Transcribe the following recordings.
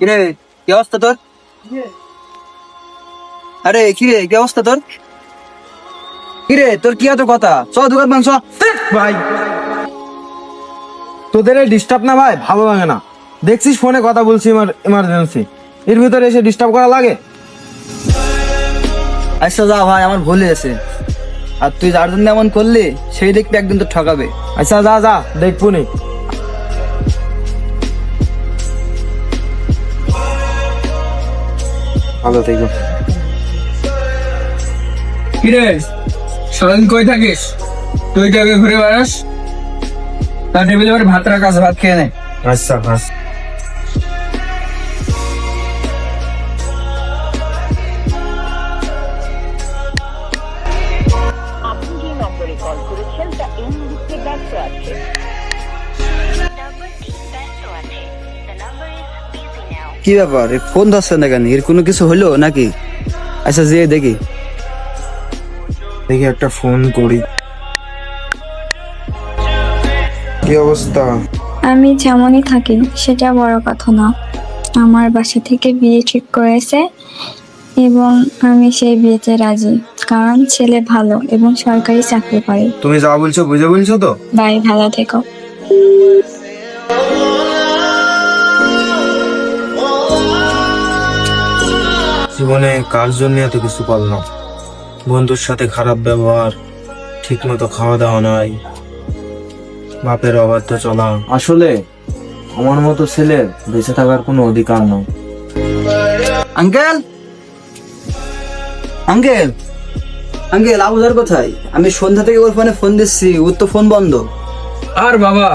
কিরে কি অবস্থা তোর? আরে কিরে কি অবস্থা তোর? কিরে তোর কি এত কথা? চ দোকান মাংস ভাই তোদের ডিস্টার্ব না ভাই ভালো লাগে না। দেখছিস ফোনে কথা বলছি, ইমার্জেন্সি, এর ভিতরে এসে ডিস্টার্ব করা লাগে? আচ্ছা যা ভাই, আমার ভুল হয়েছে। আর তুই যার জন্য এমন করলি সেই দেখবি একদিন তো ঠকাবে। আচ্ছা যা যা দেখবুনি। ভালো থেকো। কিরে সারাদিন কই থাকিস? তুই টাকে ঘুরে বেড়াস, তার টেবিলে করে ভাত রাখা আছে, ভাত খেয়ে নে। আচ্ছা আচ্ছা। আপনি যে নম্বরে কল করেছেন তা এই মুহূর্তে ব্যস্ত আছে। নাম্বারটি ব্যস্ত আছে। The number is busy now. কি ব্যাপার, ফোন ধরছে না কেন? এর কোনো কিছু হলো নাকি? আচ্ছা যে দেখি। দেখি একটা ফোন করি। কি অবস্থা? আমি যেমনই থাকি সেটা বড় কথা না, আমার বাসা থেকে বিয়ে ঠিক করেছে এবং আমি সেই বিয়েতে রাজি, কারণ ছেলে ভালো এবং সরকারি চাকরি করে। তুমি যা বলছো বুঝে বলছো তো? বাই, ভালো থেকো। জীবনে কার জন্য এত কিছু করলাম? বন্ধুর সাথে খারাপ ব্যবহার, ঠিক মতো খাওয়া দাওয়া নাই, বাপের অবাধ্য চলা। আসলে আমার মতো ছেলের বেঁচে থাকার কোনো অধিকার নেই। আঙ্কেল আঙ্কেল আঙ্কেল আবুদার কোথায়? আমি সন্ধ্যা থেকে ওর ফোনে ফোন দিচ্ছি, ওর তো ফোন বন্ধ। আর বাবা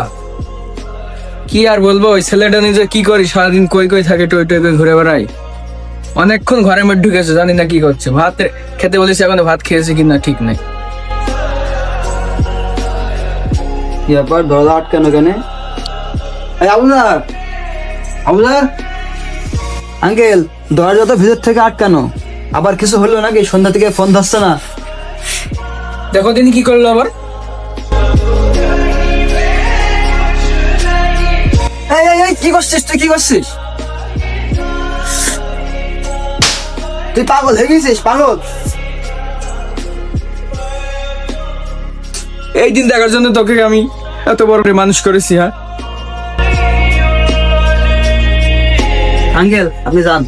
কি আর বলবো, ওই ছেলেটা নিজে কি করি, সারাদিন কই কই থাকে, টই টই করে ঘুরে বেড়াই। অনেকক্ষণ ঘরের মধ্যে ঢুকেছে, জানি না কি করছে। ভাত খেতে বলেছি, এখন ভাত খেয়েছে কিনা ঠিক নাই। কি ব্যাপার, দরজা আটকানো কেন? এই আবুদার, আবুদার আঙ্কেল, দরজা তো ভিতর থেকে আটকানো। আবার কিছু হলো নাকি? সন্ধ্যা থেকে ফোন ধরছে না। দেখো তিনি কি করলো আবার। এই এই এই কি করছিস তুই? কি করছিস তুই? পাগল হয়ে গেছিস? পাগল? এই দিন দেখার জন্য তোকে আমি এত বড় করে মানুষ করেছি। হ্যাঁ আঙ্কেল আপনি যান,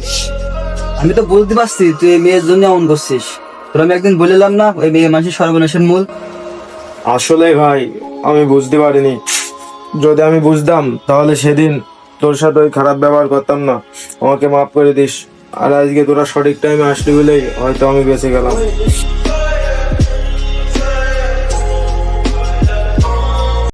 আমি তো বলতে পারছি তুই এই মেয়ের জন্য এমন করছিস। তোর আমি একদিন বললাম না ওই মেয়ে মানুষের সর্বনাশের মূল? আসলে ভাই আমি বুঝতে পারিনি। যদি আমি বুঝতাম তাহলে সেদিন তোর সাথে ওই খারাপ ব্যবহার করতাম না। আমাকে মাফ করে দিস। আর আজকে তোরা সঠিক টাইমে আসলি বলেই হয়তো আমি বেঁচে গেলাম।